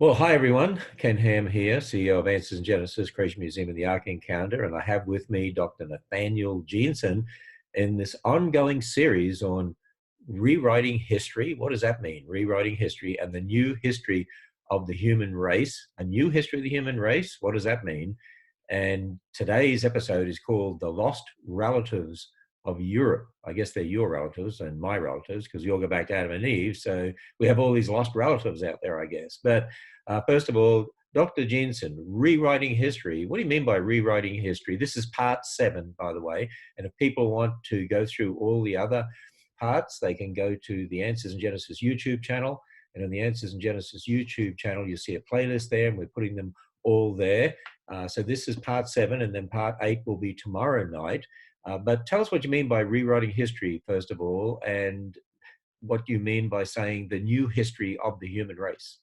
Well, hi everyone. Ken Ham here, CEO of Answers in Genesis, Creation Museum and the Ark Encounter, and I have with me Dr. Nathaniel Jeanson in this ongoing series on rewriting history. What does that mean? Rewriting history and the new history of the human race. A new history of the human race. What does that mean? And today's episode is called The Lost Relatives of Europe. I guess they're your relatives and my relatives because you all go back to Adam and Eve. So we have all these lost relatives out there, I guess. But first of all, Dr. Jeanson, rewriting history. What do you mean by rewriting history? This is part 7, by the way. And if people want to go through all the other parts, they can go to the Answers in Genesis YouTube channel. And on the Answers in Genesis YouTube channel, you see a playlist there, and we're putting them all there. So this is part 7, and then part 8 will be tomorrow night. But tell us what you mean by rewriting history, first of all, and what you mean by saying the new history of the human race.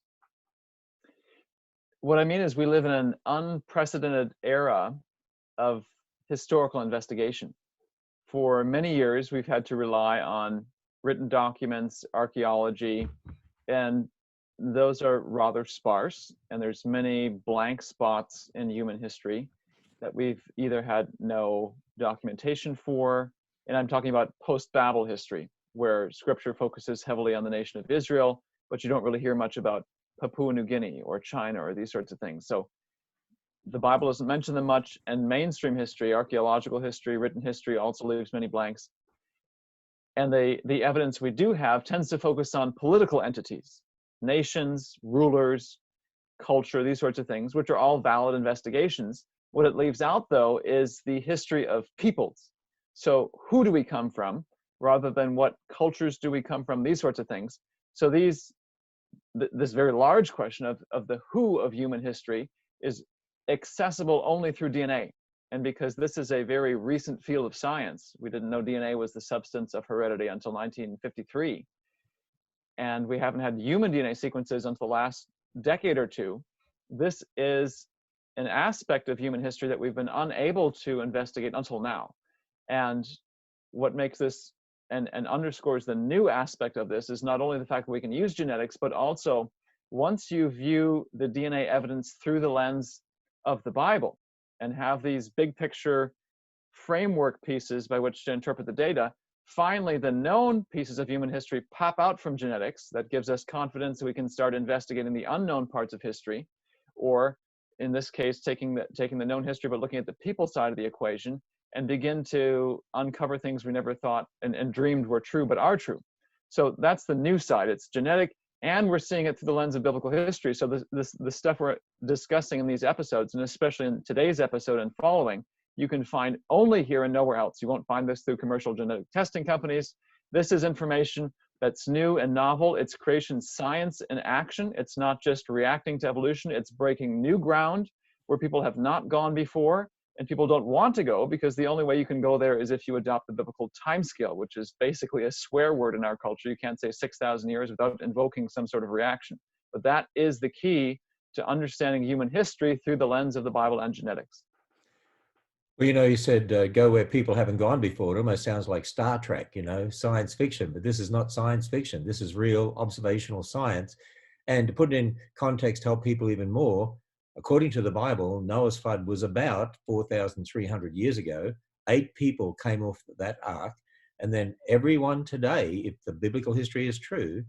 What I mean is we live in an unprecedented era of historical investigation. For many years, we've had to rely on written documents, archaeology, and those are rather sparse. And there's many blank spots in human history that we've either had no documentation for, and I'm talking about post-Babel history, where scripture focuses heavily on the nation of Israel, but you don't really hear much about Papua New Guinea or China or these sorts of things. So the Bible doesn't mention them much, and mainstream history, archaeological history, written history also leaves many blanks. And the evidence we do have tends to focus on political entities, nations, rulers, culture, these sorts of things, which are all valid investigations. What it leaves out, though, is the history of peoples. So who do we come from, rather than what cultures do we come from, these sorts of things. So this very large question of the who of human history is accessible only through DNA. And because this is a very recent field of science, we didn't know DNA was the substance of heredity until 1953. And we haven't had human DNA sequences until the last decade or two. This is an aspect of human history that we've been unable to investigate until now. And what makes this and underscores the new aspect of this is not only the fact that we can use genetics, but also once you view the DNA evidence through the lens of the Bible and have these big picture framework pieces by which to interpret the data, finally the known pieces of human history pop out from genetics. That gives us confidence that we can start investigating the unknown parts of history, or in this case, taking the known history but looking at the people side of the equation and begin to uncover things we never thought and dreamed were true but are true. So that's the new side. It's genetic, and we're seeing it through the lens of biblical history. So the stuff we're discussing in these episodes, and especially in today's episode and following, you can find only here and nowhere else. You won't find this through commercial genetic testing companies. This is information that's new and novel. It's creation science in action. It's not just reacting to evolution. It's breaking new ground where people have not gone before, and people don't want to go, because the only way you can go there is if you adopt the biblical timescale, which is basically a swear word in our culture. You can't say 6,000 years without invoking some sort of reaction. But that is the key to understanding human history through the lens of the Bible and genetics. Well, you said go where people haven't gone before. It almost sounds like Star Trek, science fiction, but this is not science fiction. This is real observational science. And to put it in context, help people even more, according to the Bible, Noah's flood was about 4,300 years ago. 8 people came off that ark. And then everyone today, if the biblical history is true,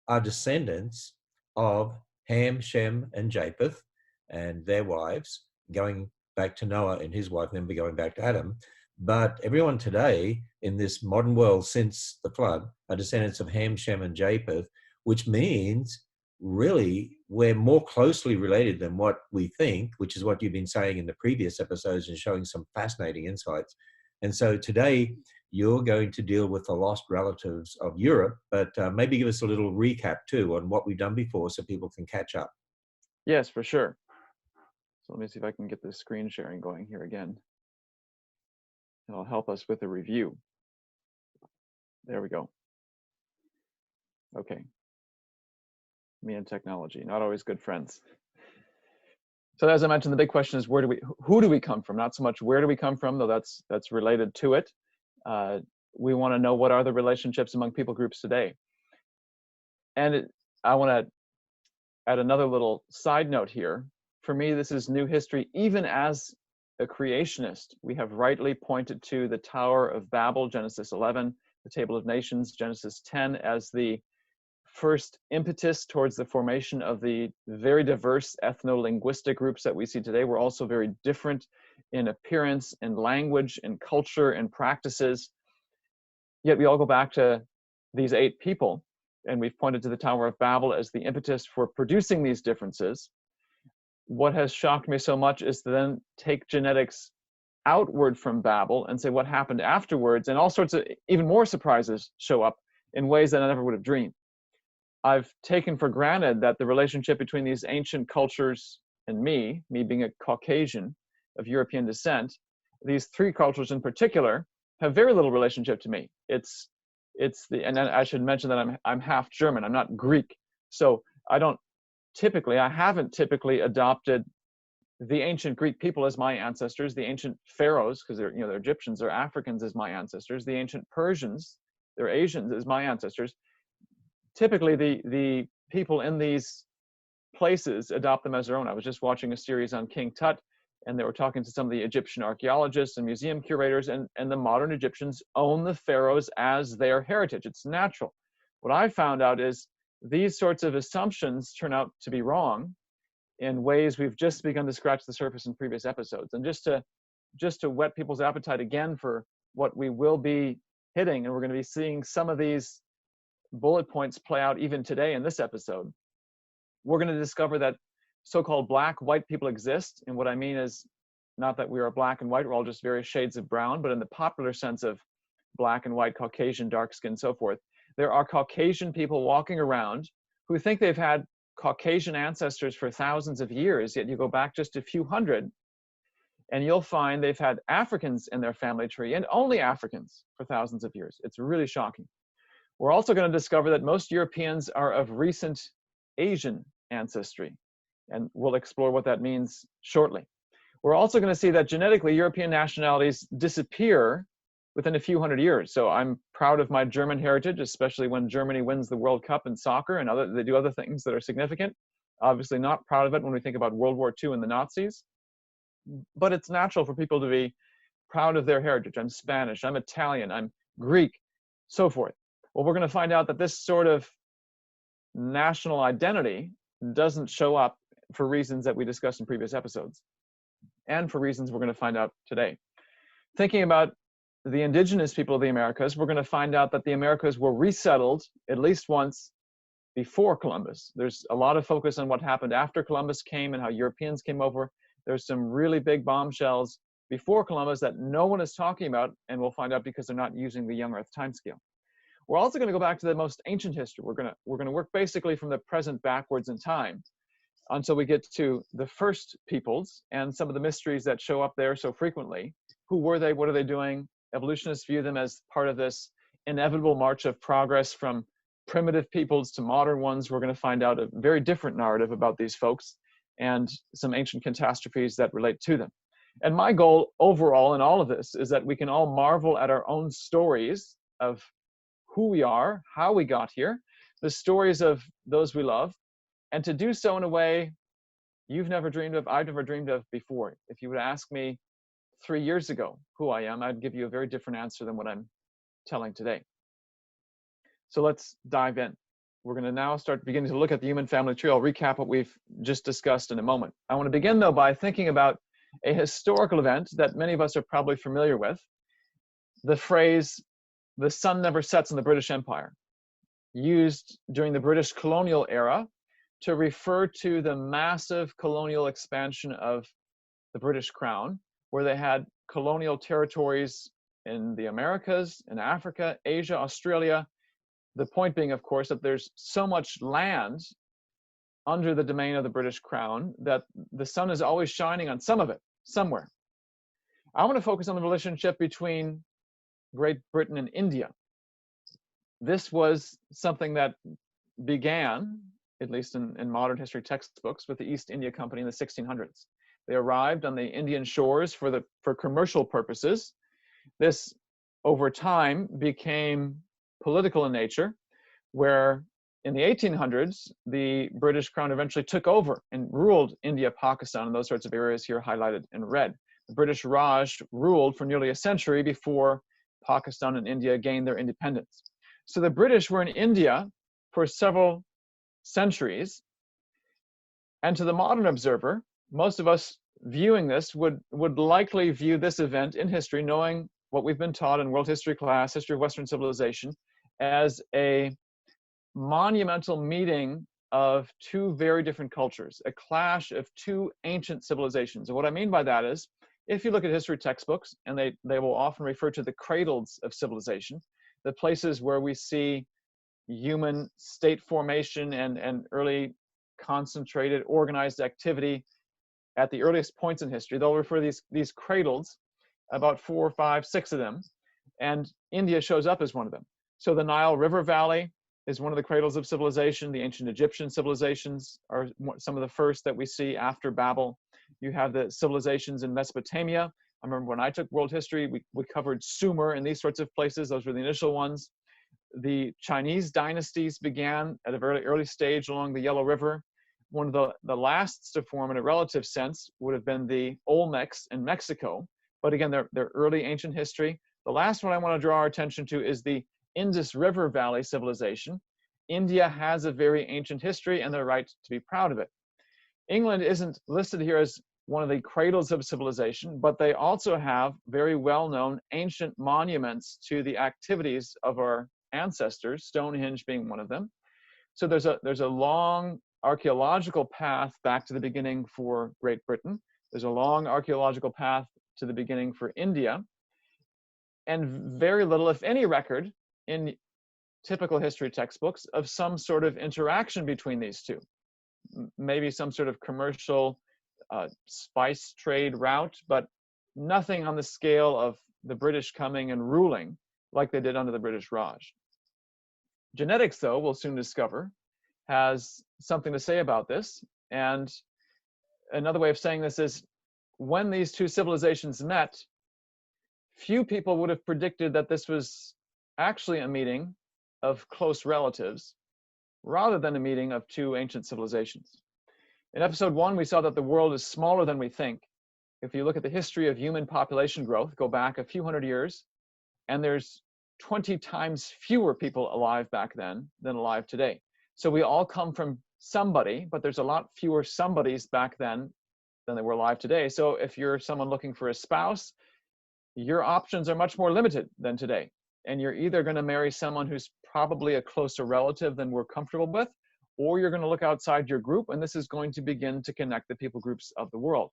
are descendants of Ham, Shem, and Japheth and their wives, going back to Noah and his wife, and then be going back to Adam. But everyone today in this modern world since the flood are descendants of Ham, Shem, and Japheth, which means really we're more closely related than what we think, which is what you've been saying in the previous episodes and showing some fascinating insights. And so today you're going to deal with the lost relatives of Europe, but maybe give us a little recap too on what we've done before so people can catch up. Yes, for sure. So let me see if I can get the screen sharing going here again. It'll help us with a review. There we go. Okay. Me and technology, not always good friends. So as I mentioned, the big question is who do we come from? Not so much where do we come from, though that's related to it. We want to know what are the relationships among people groups today. And I want to add another little side note here. For me, this is new history. Even as a creationist, we have rightly pointed to the Tower of Babel, Genesis 11, the Table of Nations, Genesis 10, as the first impetus towards the formation of the very diverse ethno-linguistic groups that we see today. We're also very different in appearance, in language, in culture, and practices. Yet we all go back to these 8 people, and we've pointed to the Tower of Babel as the impetus for producing these differences. What has shocked me so much is to then take genetics outward from Babel and say what happened afterwards, and all sorts of even more surprises show up in ways that I never would have dreamed. I've taken for granted that the relationship between these ancient cultures and me being a Caucasian of European descent, these 3 cultures in particular have very little relationship to me. It's the, and I should mention that I'm half German. I'm not Greek, so I haven't typically adopted the ancient Greek people as my ancestors, the ancient pharaohs, because they're Egyptians, they're Africans, as my ancestors, the ancient Persians, they're Asians, as my ancestors. Typically, the people in these places adopt them as their own. I was just watching a series on King Tut, and they were talking to some of the Egyptian archaeologists and museum curators, and the modern Egyptians own the pharaohs as their heritage. It's natural. What I found out is these sorts of assumptions turn out to be wrong in ways we've just begun to scratch the surface in previous episodes. And just to whet people's appetite again for what we will be hitting, and we're going to be seeing some of these bullet points play out even today in this episode, we're going to discover that so-called black-white people exist. And what I mean is not that we are black and white, we're all just various shades of brown, but in the popular sense of black and white, Caucasian, dark skin, so forth. There are Caucasian people walking around who think they've had Caucasian ancestors for thousands of years, yet you go back just a few hundred, and you'll find they've had Africans in their family tree, and only Africans, for thousands of years. It's really shocking. We're also going to discover that most Europeans are of recent Asian ancestry, and we'll explore what that means shortly. We're also going to see that genetically European nationalities disappear within a few hundred years. So I'm proud of my German heritage, especially when Germany wins the World Cup in soccer and they do other things that are significant. Obviously not proud of it when we think about World War II and the Nazis, but it's natural for people to be proud of their heritage. I'm Spanish, I'm Italian, I'm Greek, so forth. Well, we're going to find out that this sort of national identity doesn't show up for reasons that we discussed in previous episodes, and for reasons we're going to find out today. Thinking about the indigenous people of the Americas, we're going to find out that the Americas were resettled at least once before Columbus. There's a lot of focus on what happened after Columbus came and how Europeans came over. There's some really big bombshells before Columbus that no one is talking about, and we'll find out because they're not using the young Earth timescale. We're also going to go back to the most ancient history. We're going to work basically from the present backwards in time until we get to the first peoples and some of the mysteries that show up there so frequently. Who were they? What are they doing? Evolutionists view them as part of this inevitable march of progress from primitive peoples to modern ones. We're going to find out a very different narrative about these folks and some ancient catastrophes that relate to them. And my goal overall in all of this is that we can all marvel at our own stories of who we are, how we got here, the stories of those we love, and to do so in a way you've never dreamed of, I've never dreamed of before. If you would ask me 3 years ago who I am, I'd give you a very different answer than what I'm telling today. So let's dive in. We're going to now start beginning to look at the human family tree. I'll recap what we've just discussed in a moment. I want to begin, though, by thinking about a historical event that many of us are probably familiar with. The phrase, "the sun never sets in the British Empire," used during the British colonial era to refer to the massive colonial expansion of the British Crown, where they had colonial territories in the Americas, in Africa, Asia, Australia. The point being, of course, that there's so much land under the domain of the British Crown that the sun is always shining on some of it, somewhere. I want to focus on the relationship between Great Britain and India. This was something that began, at least in modern history textbooks, with the East India Company in the 1600s. They arrived on the Indian shores for commercial purposes. This, over time, became political in nature, where in the 1800s, the British Crown eventually took over and ruled India, Pakistan, and those sorts of areas here highlighted in red. The British Raj ruled for nearly a century before Pakistan and India gained their independence. So the British were in India for several centuries. And to the modern observer, most of us viewing this would likely view this event in history, knowing what we've been taught in world history class, history of Western civilization, as a monumental meeting of two very different cultures, a clash of two ancient civilizations. And what I mean by that is, if you look at history textbooks, and they will often refer to the cradles of civilization, the places where we see human state formation and early concentrated organized activity at the earliest points in history, they'll refer to these cradles, about 4, 5, 6 of them, and India shows up as one of them. So the Nile River Valley is one of the cradles of civilization. The ancient Egyptian civilizations are some of the first that we see after Babel. You have the civilizations in Mesopotamia. I remember when I took world history, we covered Sumer and these sorts of places. Those were the initial ones. The Chinese dynasties began at a very early stage along the Yellow River. One of the last to form in a relative sense would have been the Olmecs in Mexico. But again, they're early ancient history. The last one I want to draw our attention to is the Indus River Valley civilization. India has a very ancient history and they're right to be proud of it. England isn't listed here as one of the cradles of civilization, but they also have very well-known ancient monuments to the activities of our ancestors, Stonehenge being one of them. So there's a long archaeological path back to the beginning for Great Britain. There's a long archaeological path to the beginning for India, and very little, if any, record in typical history textbooks of some sort of interaction between these two. Maybe some sort of commercial spice trade route, but nothing on the scale of the British coming and ruling like they did under the British Raj. Genetics, though, we'll soon discover, has something to say about this. And another way of saying this is, when these two civilizations met, few people would have predicted that this was actually a meeting of close relatives rather than a meeting of two ancient civilizations. In episode 1, we saw that the world is smaller than we think. If you look at the history of human population growth, go back a few hundred years, and there's 20 times fewer people alive back then than alive today. So we all come from somebody, but there's a lot fewer somebodies back then than they were alive today. So if you're someone looking for a spouse, your options are much more limited than today. And you're either going to marry someone who's probably a closer relative than we're comfortable with, or you're going to look outside your group, and this is going to begin to connect the people groups of the world.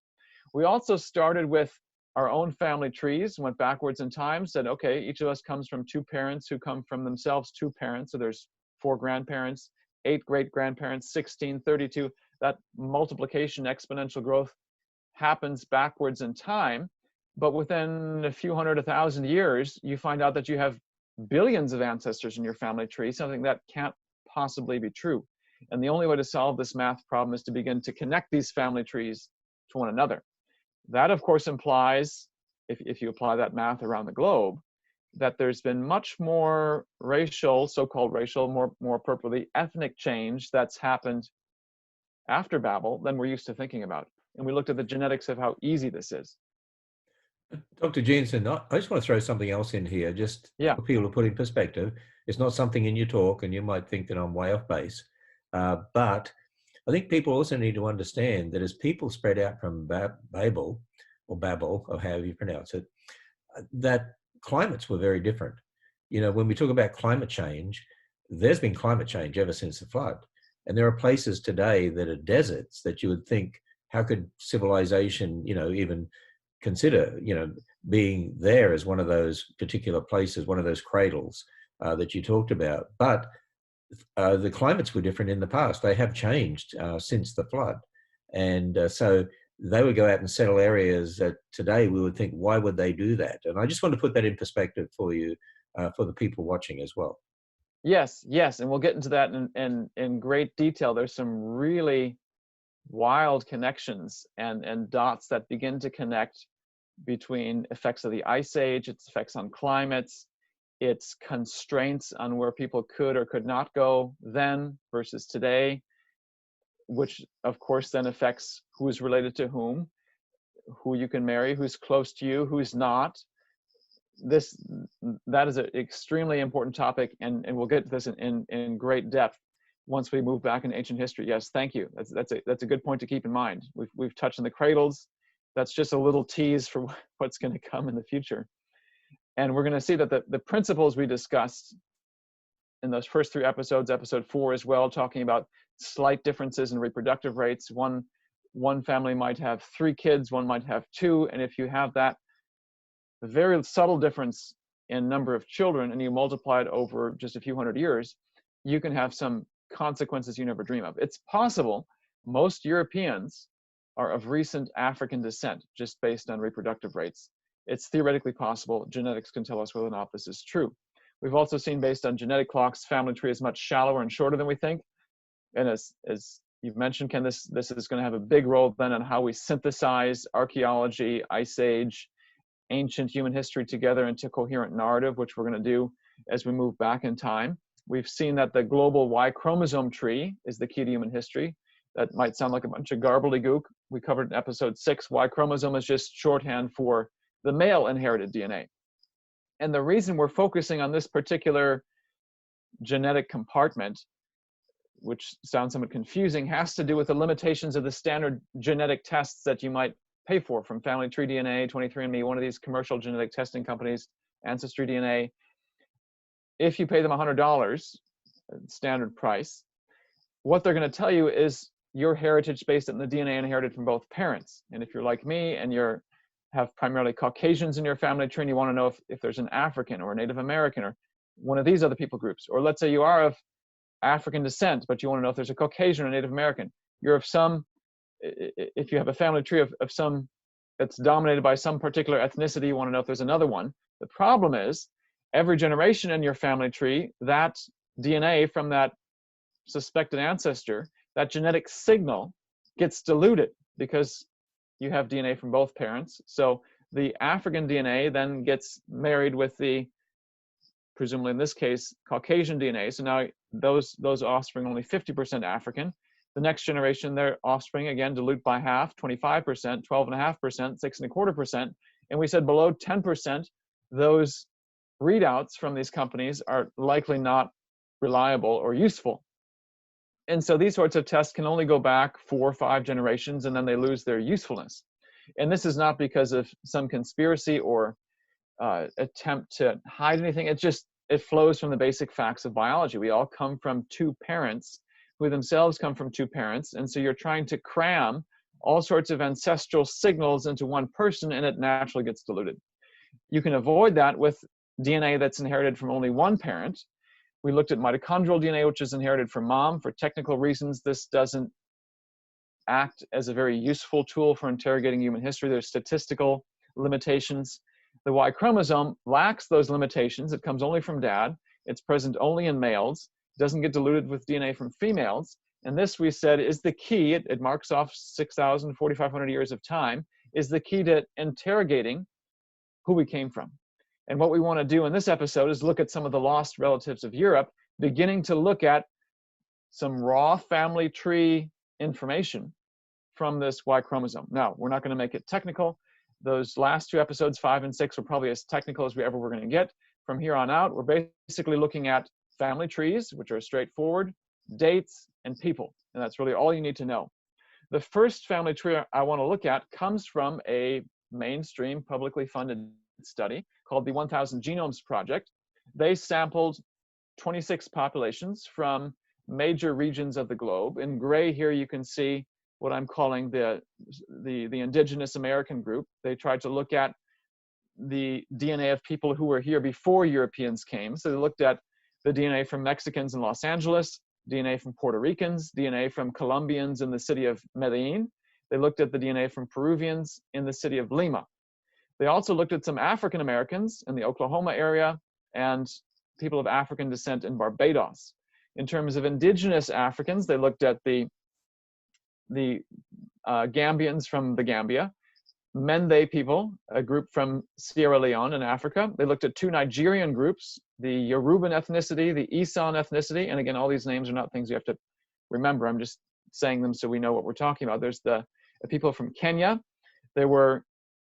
We also started with our own family trees, went backwards in time, said, okay, each of us comes from 2 parents who come from themselves 2 parents. So there's 4 grandparents, 8 great-grandparents, 16, 32. That multiplication, exponential growth happens backwards in time. But within a few hundred, 1,000 years, you find out that you have billions of ancestors in your family tree, something that can't possibly be true. And the only way to solve this math problem is to begin to connect these family trees to one another. That, of course, implies, if you apply that math around the globe, that there's been much more racial, so-called racial, more appropriately ethnic change that's happened after Babel than we're used to thinking about. And we looked at the genetics of how easy this is. Dr. Jeanson, I just want to throw something else in here, just Yeah. for people to put in perspective. It's not something in your talk, and you might think that I'm way off base. But I think people also need to understand that as people spread out from Babel, or however you pronounce it, that climates were very different. You know, when we talk about climate change, there's been climate change ever since the flood. And there are places today that are deserts that you would think, how could civilization, even consider, being there as one of those particular places, one of those cradles that you talked about. But the climates were different in the past. They have changed since the flood. And so they would go out and settle areas that today we would think, why would they do that? And I just want to put that in perspective for you, for the people watching as well. Yes, and we'll get into that in great detail. There's some really wild connections and dots that begin to connect between effects of the Ice Age, its effects on climates, its constraints on where people could or could not go then versus today, which of course then affects who's related to whom, who you can marry, who's close to you, who's not. That is an extremely important topic, and we'll get to this in great depth once we move back in ancient history. Yes, thank you. That's a good point to keep in mind. We've touched on the cradles. That's just a little tease for what's going to come in the future. And we're going to see that the principles we discussed in those first 3 episodes, episode 4 as well, talking about slight differences in reproductive rates. One family might have 3 kids, one might have 2, and if you have that very subtle difference in number of children and you multiply it over just a few hundred years, you can have some consequences you never dream of. It's possible most Europeans are of recent African descent just based on reproductive rates. It's theoretically possible. Genetics can tell us whether or not this is true. We've also seen, based on genetic clocks, family tree is much shallower and shorter than we think. And as you've mentioned, Ken, this is going to have a big role then on how we synthesize archaeology, Ice Age, ancient human history together into coherent narrative, which we're going to do as we move back in time. We've seen that the global Y chromosome tree is the key to human history. That might sound like a bunch of gobbledygook. We covered in episode 6, Y chromosome is just shorthand for the male inherited DNA. And the reason we're focusing on this particular genetic compartment, which sounds somewhat confusing, has to do with the limitations of the standard genetic tests that you might pay for from Family Tree DNA, 23andMe, one of these commercial genetic testing companies, Ancestry DNA. If you pay them $100, standard price, what they're going to tell you is your heritage based on the DNA inherited from both parents. And if you're like me and have primarily Caucasians in your family tree and you want to know if there's an African or a Native American or one of these other people groups, or let's say you are of African descent, but you want to know if there's a Caucasian or Native American, you're of some, if you have a family tree of some that's dominated by some particular ethnicity, you want to know if there's another one. The problem is every generation in your family tree, that DNA from that suspected ancestor, that genetic signal gets diluted because you have DNA from both parents. So the African DNA then gets married with the, presumably in this case, Caucasian DNA. So now those offspring only 50% African. The next generation, their offspring, again, dilute by half, 25%, 12.5%, 6.25%. And we said below 10%, those readouts from these companies are likely not reliable or useful. And so these sorts of tests can only go back 4 or 5 generations, and then they lose their usefulness. And this is not because of some conspiracy or attempt to hide anything. It flows from the basic facts of biology. We all come from 2 parents who themselves come from 2 parents. And so you're trying to cram all sorts of ancestral signals into one person, and it naturally gets diluted. You can avoid that with DNA that's inherited from only one parent. We looked at mitochondrial DNA, which is inherited from mom. For technical reasons, this doesn't act as a very useful tool for interrogating human history. There's statistical limitations. The Y chromosome lacks those limitations. It comes only from dad. It's present only in males. It doesn't get diluted with DNA from females. And this, we said, is the key. It marks off 6,000, 4,500 years of time, is the key to interrogating who we came from. And what we want to do in this episode is look at some of the lost relatives of Europe, beginning to look at some raw family tree information from this Y chromosome. Now, we're not going to make it technical. Those last 2 episodes, 5 and 6, were probably as technical as we ever were going to get. From here on out, we're basically looking at family trees, which are straightforward, dates, and people. And that's really all you need to know. The first family tree I want to look at comes from a mainstream, publicly funded study called the 1000 Genomes Project. They sampled 26 populations from major regions of the globe. In gray here, you can see what I'm calling the indigenous American group. They tried to look at the DNA of people who were here before Europeans came. So they looked at the DNA from Mexicans in Los Angeles, DNA from Puerto Ricans, DNA from Colombians in the city of Medellin. They looked at the DNA from Peruvians in the city of Lima. They also looked at some African Americans in the Oklahoma area and people of African descent in Barbados. In terms of indigenous Africans, they looked at the Gambians from the Gambia, Mende people, a group from Sierra Leone in Africa. They looked at two Nigerian groups, the Yoruban ethnicity, the Isan ethnicity. And again, all these names are not things you have to remember. I'm just saying them so we know what we're talking about. There's the people from Kenya. There were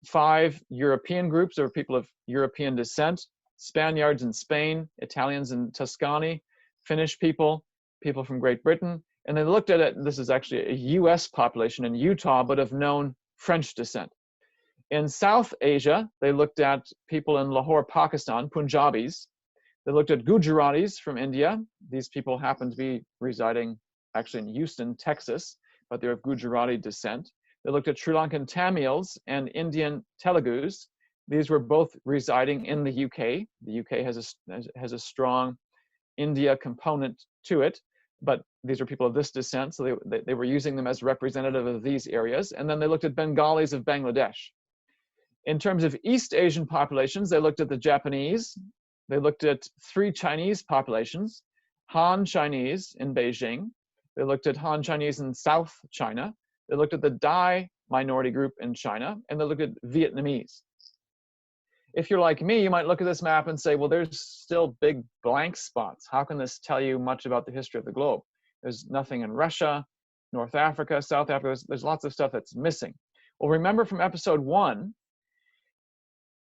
5 European groups. There were people of European descent, Spaniards in Spain, Italians in Tuscany, Finnish people, people from Great Britain. And they looked at it, this is actually a US population in Utah, but of known French descent. In South Asia, they looked at people in Lahore, Pakistan, Punjabis. They looked at Gujaratis from India. These people happen to be residing actually in Houston, Texas, but they're of Gujarati descent. They looked at Sri Lankan Tamils and Indian Telugus. These were both residing in the UK. The UK has a strong India component to it, but these are people of this descent, so they were using them as representative of these areas. And then they looked at Bengalis of Bangladesh. In terms of East Asian populations, they looked at the Japanese. They looked at 3 Chinese populations, Han Chinese in Beijing. They looked at Han Chinese in South China. They looked at the Dai minority group in China, and they looked at Vietnamese. If you're like me, you might look at this map and say, well, there's still big blank spots. How can this tell you much about the history of the globe? There's nothing in Russia, North Africa, South Africa. There's lots of stuff that's missing. Well, remember from episode 1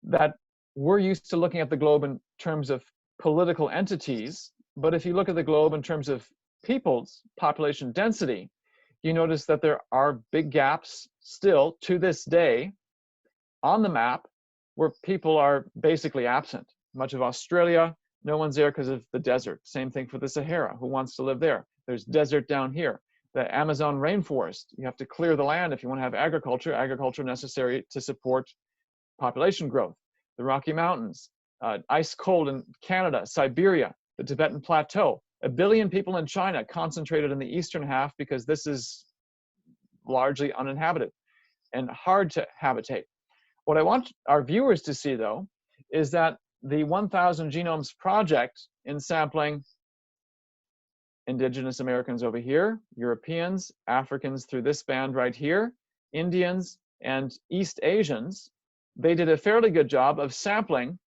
that we're used to looking at the globe in terms of political entities, but if you look at the globe in terms of people's population density, you notice that there are big gaps still to this day on the map where people are basically absent. Much of Australia, no one's there because of the desert. Same thing for the Sahara. Who wants to live there? There's desert down here. The Amazon rainforest, you have to clear the land if you want to have agriculture necessary to support population growth. The Rocky Mountains, ice cold in Canada, Siberia, the Tibetan Plateau, 1 billion people in China concentrated in the eastern half because this is largely uninhabited and hard to habitate. What I want our viewers to see, though, is that the 1,000 Genomes Project in sampling Indigenous Americans over here, Europeans, Africans through this band right here, Indians, and East Asians, they did a fairly good job of sampling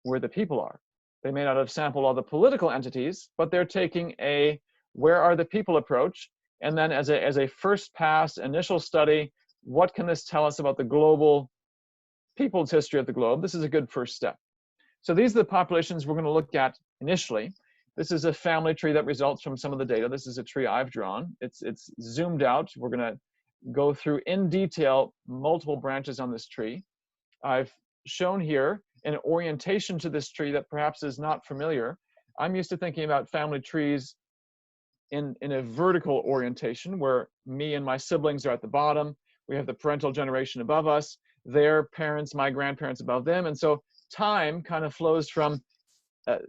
where the people are. They may not have sampled all the political entities, but they're taking a where are the people approach, and then as a first pass initial study, what can this tell us about the global people's history of the globe? This is a good first step. So these are the populations we're going to look at initially. This is a family tree that results from some of the data. This is a tree I've drawn. It's zoomed out. We're going to go through in detail multiple branches on this tree. I've shown here an orientation to this tree that perhaps is not familiar. I'm used to thinking about family trees in a vertical orientation where me and my siblings are at the bottom. We have the parental generation above us, their parents, my grandparents above them. And so time kind of flows from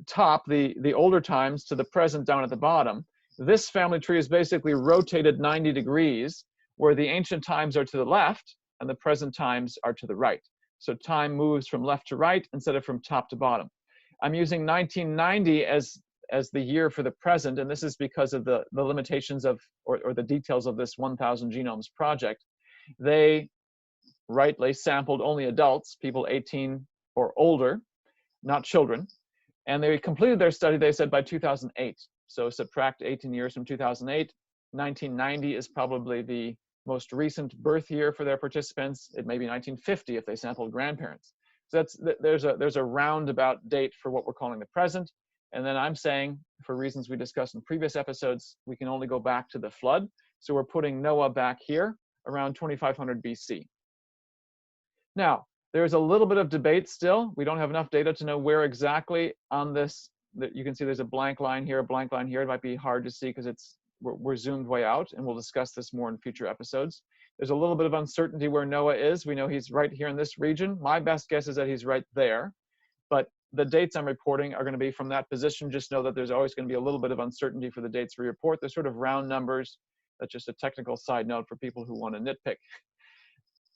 top, the older times, to the present down at the bottom. This family tree is basically rotated 90 degrees, where the ancient times are to the left and the present times are to the right. So time moves from left to right instead of from top to bottom. I'm using 1990 as the year for the present, and this is because of the limitations of, or the details of this 1,000 Genomes Project. They rightly sampled only adults, people 18 or older, not children. And they completed their study, they said, by 2008. So subtract 18 years from 2008. 1990 is probably the most recent birth year for their participants. It may be 1950 if they sampled grandparents. So there's a roundabout date for what we're calling the present. And then I'm saying, for reasons we discussed in previous episodes, we can only go back to the flood. So we're putting Noah back here around 2500 BC. Now, there's a little bit of debate still. We don't have enough data to know where exactly on this, that you can see there's a blank line here, a blank line here. It might be hard to see because we're zoomed way out, and we'll discuss this more in future episodes. There's a little bit of uncertainty where Noah is. We know he's right here in this region. My best guess is that he's right there, but the dates I'm reporting are going to be from that position. Just know that there's always going to be a little bit of uncertainty for the dates we report. They're sort of round numbers. That's just a technical side note for people who want to nitpick.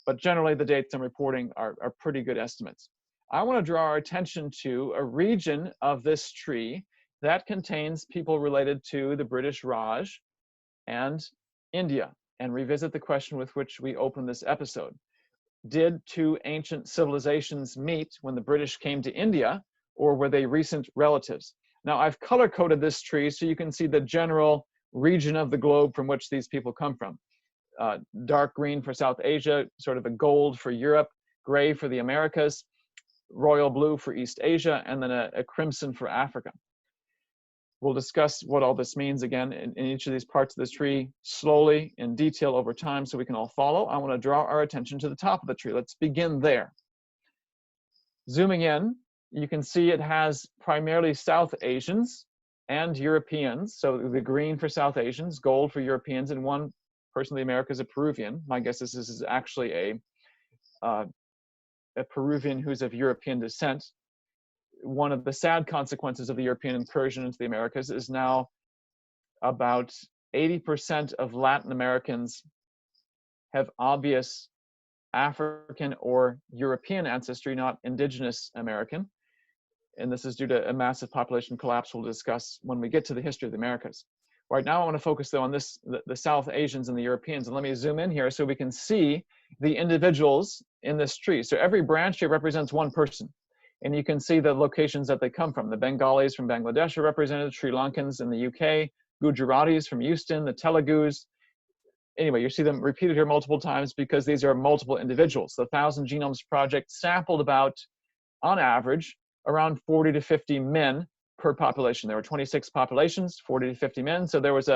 But generally, the dates I'm reporting are pretty good estimates. I want to draw our attention to a region of this tree that contains people related to the British Raj and India, and revisit the question with which we opened this episode. did two ancient civilizations meet when the British came to India, or were they recent relatives? Now, I've color-coded this tree so you can see the general region of the globe from which these people come from. Dark green for South Asia, sort of a gold for Europe, gray for the Americas, royal blue for East Asia, and then a crimson for Africa. We'll discuss what all this means again in each of these parts of the tree slowly in detail over time so we can all follow. I want to draw our attention to the top of the tree. Let's begin there. Zooming in, you can see it has primarily South Asians and Europeans. So the green for South Asians, gold for Europeans, and one person in the Americas, a Peruvian. My guess is this is actually a Peruvian who's of European descent. One of the sad consequences of the European incursion into the Americas is now about 80% of Latin Americans have obvious African or European ancestry, not indigenous American. And this is due to a massive population collapse we'll discuss when we get to the history of the Americas. Right now, I want to focus though on the South Asians and the Europeans. And let me zoom in here so we can see the individuals in this tree. So every branch here represents one person. And you can see the locations that they come from. The Bengalis from Bangladesh are represented, Sri Lankans in the UK, Gujaratis from Houston, the Telugus. Anyway, you see them repeated here multiple times because these are multiple individuals. The 1,000 Genomes Project sampled about, on average, around 40 to 50 men per population. There were 26 populations, 40 to 50 men. So there was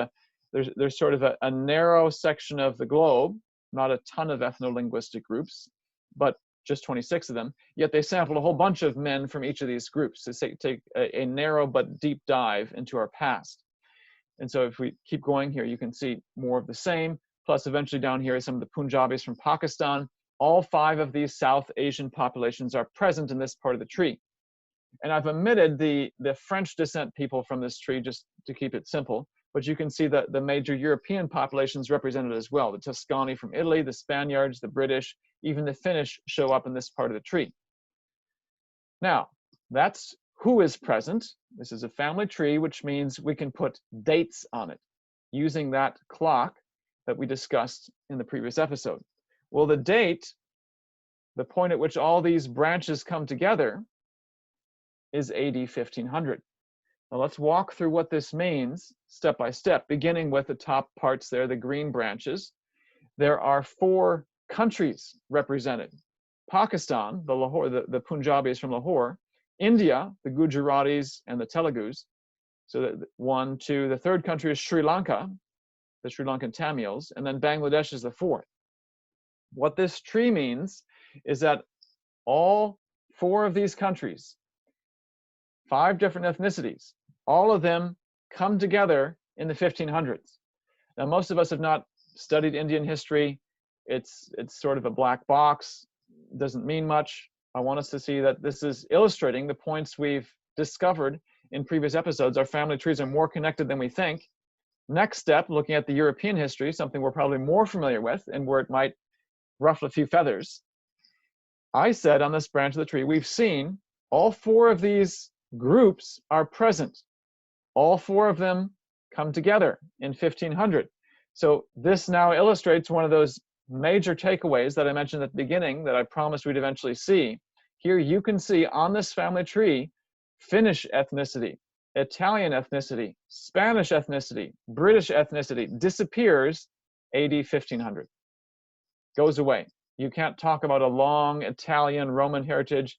there's sort of a narrow section of the globe, not a ton of ethno-linguistic groups, but just 26 of them, yet they sampled a whole bunch of men from each of these groups to take a narrow but deep dive into our past. And so if we keep going here, you can see more of the same, plus eventually down here is some of the Punjabis from Pakistan. All 5 of these South Asian populations are present in this part of the tree. And I've omitted the French descent people from this tree just to keep it simple, but you can see that the major European populations represented as well. The Tuscany from Italy, the Spaniards, the British, even the Finnish show up in this part of the tree. Now, that's who is present. This is a family tree, which means we can put dates on it using that clock that we discussed in the previous episode. Well, the date, the point at which all these branches come together, is AD 1500. Now let's walk through what this means step by step, beginning with the top parts there, the green branches. There are 4 countries represented. Pakistan, the Lahore, the Punjabis from Lahore, India, the Gujaratis and the Telugus. So 1, 2, the third country is Sri Lanka, the Sri Lankan Tamils, and then Bangladesh is the 4th. What this tree means is that all 4 of these countries, 5 different ethnicities, all of them come together in the 1500s. Now, most of us have not studied Indian history. It's sort of a black box, doesn't mean much. I want us to see that this is illustrating the points we've discovered in previous episodes. Our family trees are more connected than we think. Next step, looking at the European history, something we're probably more familiar with and where it might ruffle a few feathers. I said on this branch of the tree, we've seen all 4 of these groups are present. All 4 of them come together in 1500. So this now illustrates one of those major takeaways that I mentioned at the beginning that I promised we'd eventually see. Here you can see on this family tree, Finnish ethnicity, Italian ethnicity, Spanish ethnicity, British ethnicity disappears AD 1500. Goes away. You can't talk about a long Italian Roman heritage.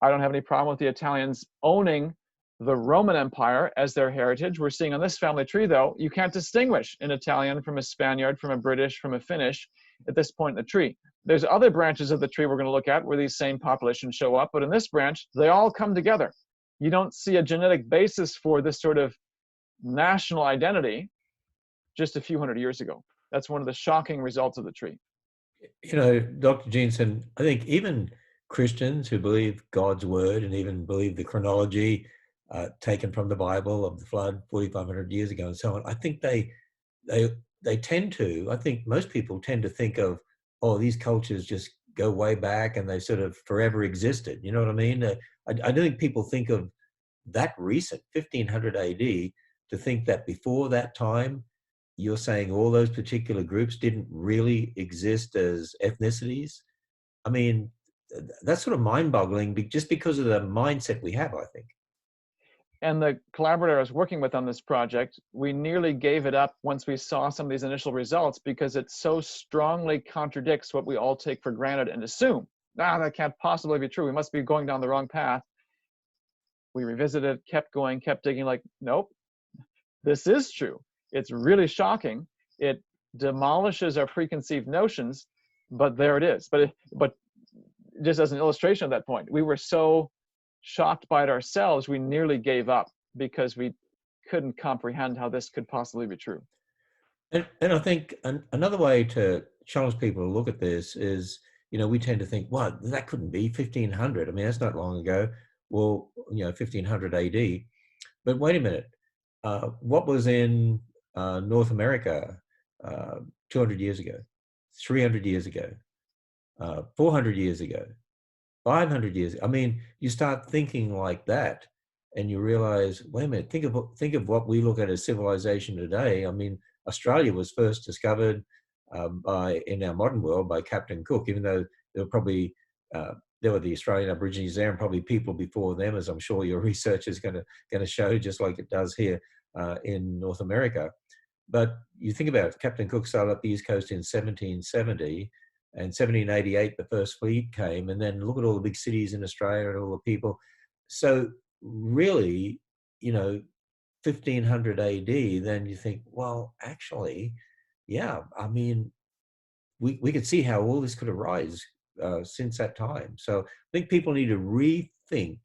I don't have any problem with the Italians owning the Roman Empire as their heritage. We're seeing on this family tree, though, you can't distinguish an Italian from a Spaniard, from a British, from a Finnish at this point in the tree. There's other branches of the tree we're going to look at where these same populations show up, but in this branch, they all come together. You don't see a genetic basis for this sort of national identity just a few hundred years ago. That's one of the shocking results of the tree. You know, Dr. Jeanson, I think even Christians who believe God's word and even believe the chronology taken from the Bible of the flood 4,500 years ago and so on, I think they tend to, I think most people tend to think of, oh, these cultures just go way back and they sort of forever existed. You know what I mean? I don't think people think of that recent, 1500 AD, to think that before that time, you're saying all those particular groups didn't really exist as ethnicities. I mean, that's sort of mind-boggling just because of the mindset we have, I think. And the collaborator I was working with on this project, we nearly gave it up once we saw some of these initial results because it so strongly contradicts what we all take for granted and assume. That can't possibly be true. We must be going down the wrong path. We revisited, kept going, kept digging, like, nope, this is true. It's really shocking. It demolishes our preconceived notions, but there it is. But just as an illustration of that point, we were so shocked by it ourselves, we nearly gave up because we couldn't comprehend how this could possibly be true. And I think another way to challenge people to look at this is, we tend to think, well, that couldn't be 1500. I mean, that's not long ago. Well, 1500 AD. But wait a minute. What was in North America 200 years ago, 300 years ago, 400 years ago, 500 years? I mean, you start thinking like that and you realize, wait a minute, think of what we look at as civilization today. I mean, Australia was first discovered in our modern world by Captain Cook, even though there were probably there were the Australian Aborigines there and probably people before them, as I'm sure your research is going to show, just like it does here in North America. But you think about it, Captain Cook sailed up the East Coast in 1770, and 1788 the first fleet came, and then look at all the big cities in Australia and all the people. So really, 1500 AD, then you think, well, actually, yeah, I mean, we could see how all this could arise since that time. So I think people need to rethink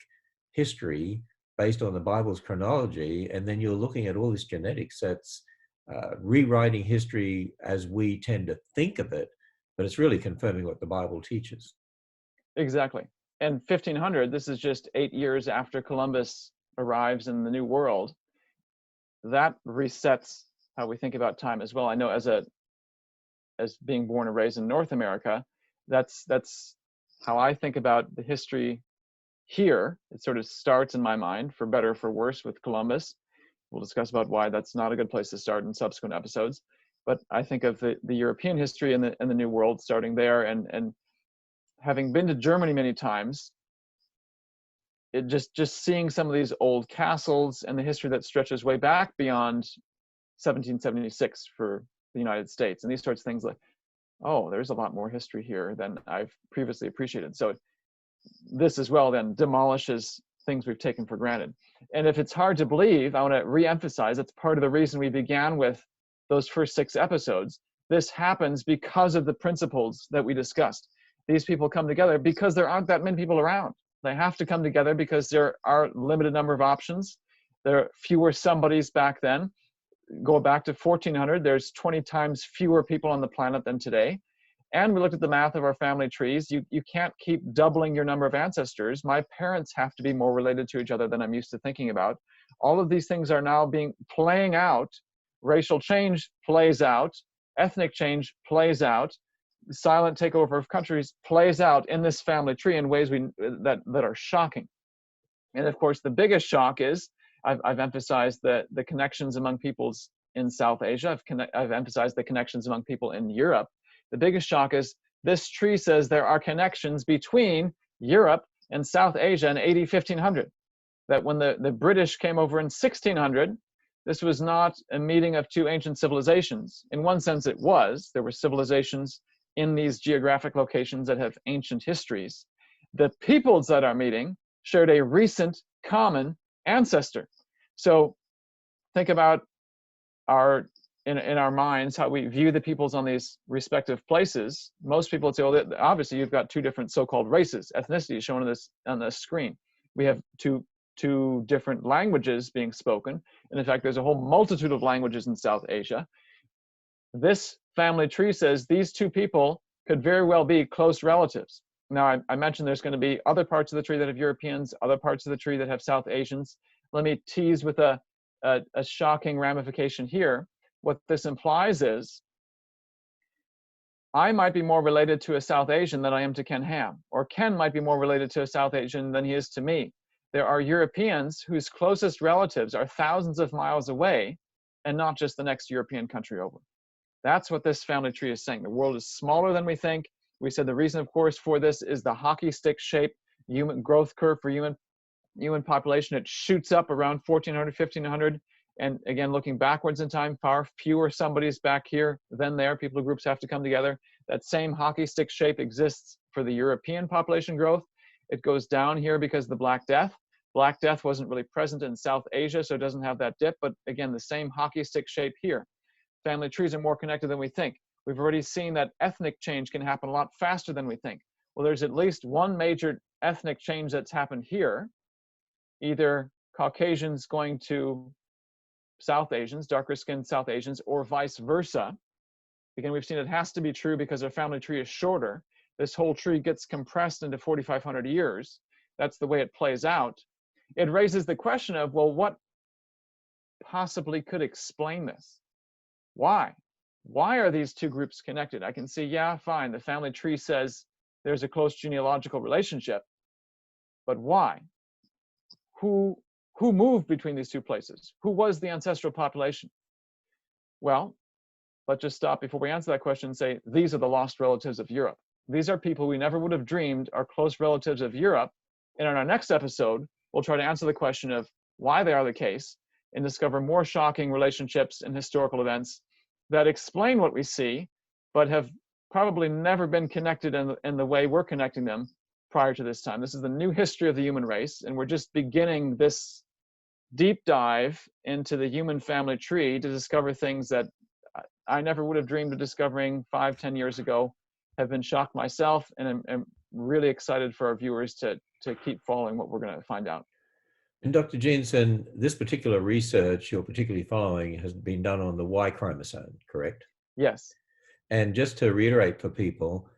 history based on the Bible's chronology, and then you're looking at all this genetics that's rewriting history as we tend to think of it, but it's really confirming what the Bible teaches. Exactly. And 1500, this is just 8 years after Columbus arrives in the New World. That resets how we think about time as well. I know as being born and raised in North America, that's how I think about the history here. It sort of starts in my mind, for better or for worse, with Columbus. We'll discuss about why that's not a good place to start in subsequent episodes. But I think of the European history and the New World starting there, and having been to Germany many times, it just seeing some of these old castles and the history that stretches way back beyond 1776 for the United States, and these sorts of things, like, oh, there's a lot more history here than I've previously appreciated. So this as well then demolishes things we've taken for granted. And if it's hard to believe, I want to re-emphasize, it's part of the reason we began with those first 6 episodes. This happens because of the principles that we discussed. These people come together because there aren't that many people around. They have to come together because there are limited number of options. There are fewer somebodies back then. Go back to 1400, there's 20 times fewer people on the planet than today. And we looked at the math of our family trees. You can't keep doubling your number of ancestors. My parents have to be more related to each other than I'm used to thinking about. All of these things are now playing out. Racial change plays out. Ethnic change plays out. Silent takeover of countries plays out in this family tree in ways that are shocking. And of course, the biggest shock is, I've emphasized the connections among peoples in South Asia. I've emphasized the connections among people in Europe. The biggest shock is this tree says there are connections between Europe and South Asia in AD 1500. That when the British came over in 1600, this was not a meeting of 2 ancient civilizations. In one sense, it was. There were civilizations in these geographic locations that have ancient histories. The peoples that are meeting shared a recent common ancestor. So think about in our minds how we view the peoples on these respective places. Most people would say, well, obviously you've got 2 different so-called races, ethnicities shown on this screen. We have two different languages being spoken. And in fact, there's a whole multitude of languages in South Asia. This family tree says these 2 people could very well be close relatives. Now, I mentioned there's going to be other parts of the tree that have Europeans, other parts of the tree that have South Asians. Let me tease with a shocking ramification here. What this implies is I might be more related to a South Asian than I am to Ken Ham, or Ken might be more related to a South Asian than he is to me. There are Europeans whose closest relatives are thousands of miles away and not just the next European country over. That's what this family tree is saying. The world is smaller than we think. We said the reason, of course, for this is the hockey stick shape human growth curve for human population. It shoots up around 1400, 1500. And again, looking backwards in time, far fewer somebodies back here than there. People groups have to come together. That same hockey stick shape exists for the European population growth. It goes down here because of the Black Death. Black Death wasn't really present in South Asia, so it doesn't have that dip. But again, the same hockey stick shape here. Family trees are more connected than we think. We've already seen that ethnic change can happen a lot faster than we think. Well, there's at least one major ethnic change that's happened here, either Caucasians going to South Asians, darker skinned South Asians, or vice versa. Again, we've seen it has to be true because our family tree is shorter. This whole tree gets compressed into 4,500 years. That's the way it plays out. It raises the question of, well, what possibly could explain this? Why? Why are these two groups connected? I can see, yeah, fine, the family tree says there's a close genealogical relationship, but why? Who moved between these two places? Who was the ancestral population? Well, let's just stop before we answer that question and say, these are the lost relatives of Europe. These are people we never would have dreamed are close relatives of Europe. And in our next episode, we'll try to answer the question of why they are the case and discover more shocking relationships and historical events that explain what we see, but have probably never been connected in the way we're connecting them prior to this time. This is the new history of the human race, and we're just beginning this deep dive into the human family tree to discover things that I never would have dreamed of discovering 5-10 years ago. Have been shocked myself, and I'm really excited for our viewers to keep following what we're going to find out. And Dr. Jeanson, this particular research you're particularly following has been done on the Y chromosome, correct? Yes. And just to reiterate for people,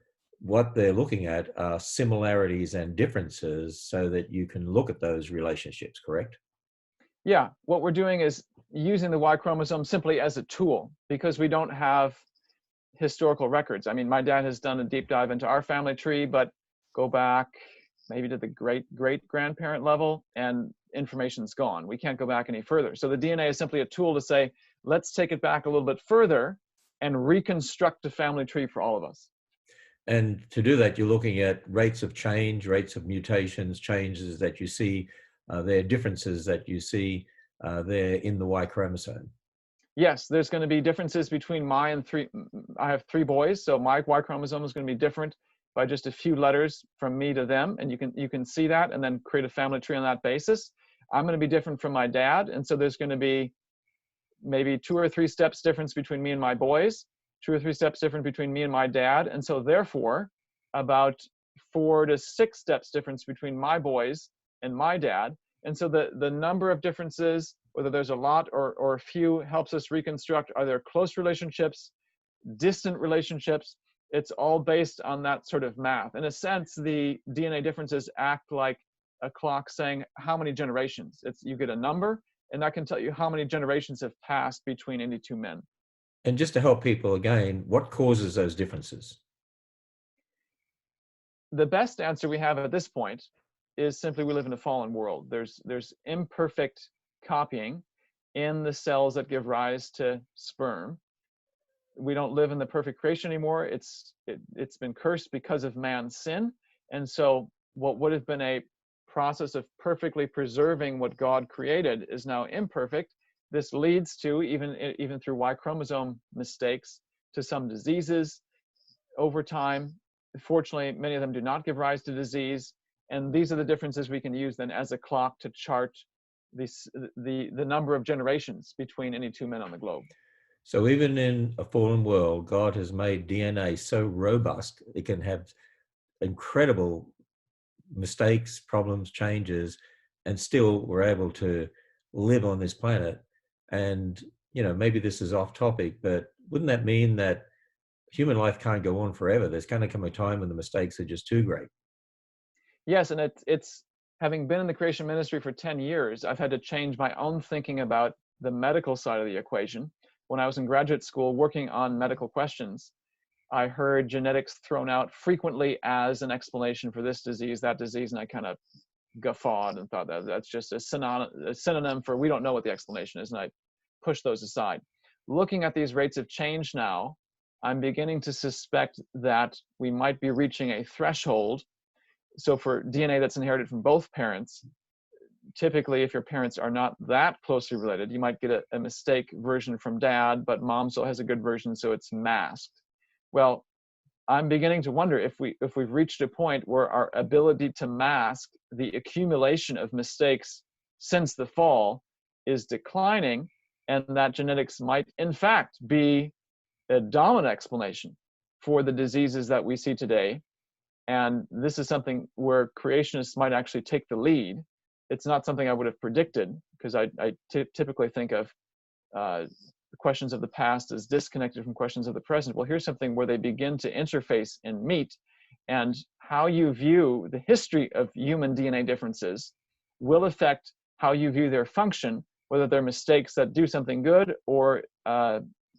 what they're looking at are similarities and differences so that you can look at those relationships, correct? Yeah, what we're doing is using the Y chromosome simply as a tool because we don't have historical records. I mean, my dad has done a deep dive into our family tree, but go back maybe to the great-great-grandparent level and information's gone. We can't go back any further. So the DNA is simply a tool to say, let's take it back a little bit further and reconstruct a family tree for all of us. And to do that, you're looking at rates of change, rates of mutations, changes that you see, there are differences that you see there in the Y chromosome. Yes, there's going to be differences between I have 3 boys, so my Y chromosome is going to be different by just a few letters from me to them, and you can see that and then create a family tree on that basis. I'm going to be different from my dad, and so there's going to be maybe 2 or 3 steps difference between me and my boys, 2 or 3 steps different between me and my dad, and so therefore about 4 to 6 steps difference between my boys and my dad. And so the number of differences, whether there's a lot or a few, helps us reconstruct, are there close relationships, distant relationships? It's all based on that sort of math. In a sense, the DNA differences act like a clock saying how many generations. You get a number, and that can tell you how many generations have passed between any 2 men. And just to help people again, what causes those differences? The best answer we have at this point is simply we live in a fallen world. There's imperfect copying in the cells that give rise to sperm. We don't live in the perfect creation anymore. It's been cursed because of man's sin. And so what would have been a process of perfectly preserving what God created is now imperfect. This leads to, even through Y chromosome mistakes, to some diseases over time. Fortunately, many of them do not give rise to disease. And these are the differences we can use then as a clock to chart the number of generations between any 2 men on the globe. So even in a fallen world, God has made DNA so robust, it can have incredible mistakes, problems, changes, and still we're able to live on this planet. And, maybe this is off topic, but wouldn't that mean that human life can't go on forever? There's going to come a time when the mistakes are just too great. Yes, and it's having been in the creation ministry for 10 years, I've had to change my own thinking about the medical side of the equation. When I was in graduate school working on medical questions, I heard genetics thrown out frequently as an explanation for this disease, that disease, and I kind of guffawed and thought that's just a synonym for we don't know what the explanation is, and I pushed those aside. Looking at these rates of change now, I'm beginning to suspect that we might be reaching a threshold. So for DNA that's inherited from both parents, typically if your parents are not that closely related, you might get a mistake version from dad, but mom still has a good version, so it's masked. Well, I'm beginning to wonder if we've reached a point where our ability to mask the accumulation of mistakes since the fall is declining, and that genetics might in fact be a dominant explanation for the diseases that we see today. And this is something where creationists might actually take the lead. It's not something I would have predicted, because I typically think of questions of the past as disconnected from questions of the present. Well, here's something where they begin to interface and meet, and how you view the history of human DNA differences will affect how you view their function, whether they're mistakes that do something good, or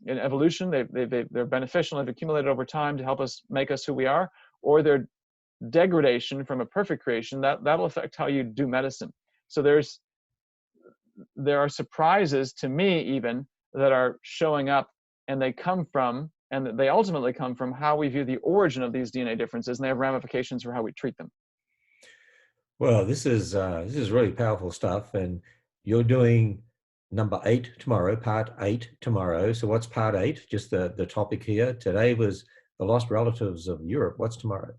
in evolution, they're beneficial and have accumulated over time to help us make us who we are, or they're degradation from a perfect creation that'll affect how you do medicine. So there are surprises to me even that are showing up, and they ultimately come from how we view the origin of these DNA differences, and they have ramifications for how we treat them. Well, this is really powerful stuff, and you're doing number 8 tomorrow, part 8 tomorrow. So what's part 8? Just the topic here today was the lost relatives of Europe. What's tomorrow?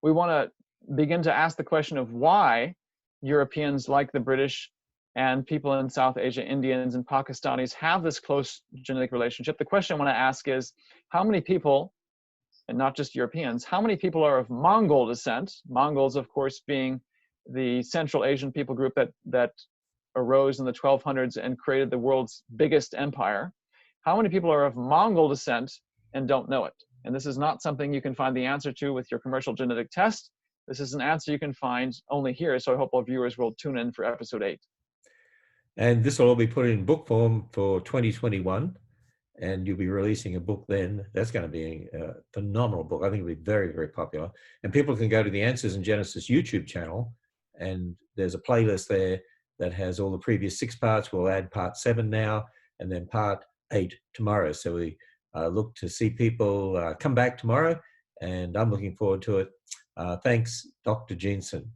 We want to begin to ask the question of why Europeans, like the British and people in South Asia, Indians and Pakistanis, have this close genetic relationship. The question I want to ask is, how many people, and not just Europeans, how many people are of Mongol descent? Mongols, of course, being the Central Asian people group that arose in the 1200s and created the world's biggest empire. How many people are of Mongol descent and don't know it? And this is not something you can find the answer to with your commercial genetic test. This is an answer you can find only here. So I hope our viewers will tune in for episode 8. And this will all be put in book form for 2021. And you'll be releasing a book then. That's going to be a phenomenal book. I think it'll be very, very popular. And people can go to the Answers in Genesis YouTube channel, and there's a playlist there that has all the previous 6 parts. We'll add part 7 now, and then part 8 tomorrow. So we look to see people come back tomorrow, and I'm looking forward to it. Thanks, Dr. Jeanson.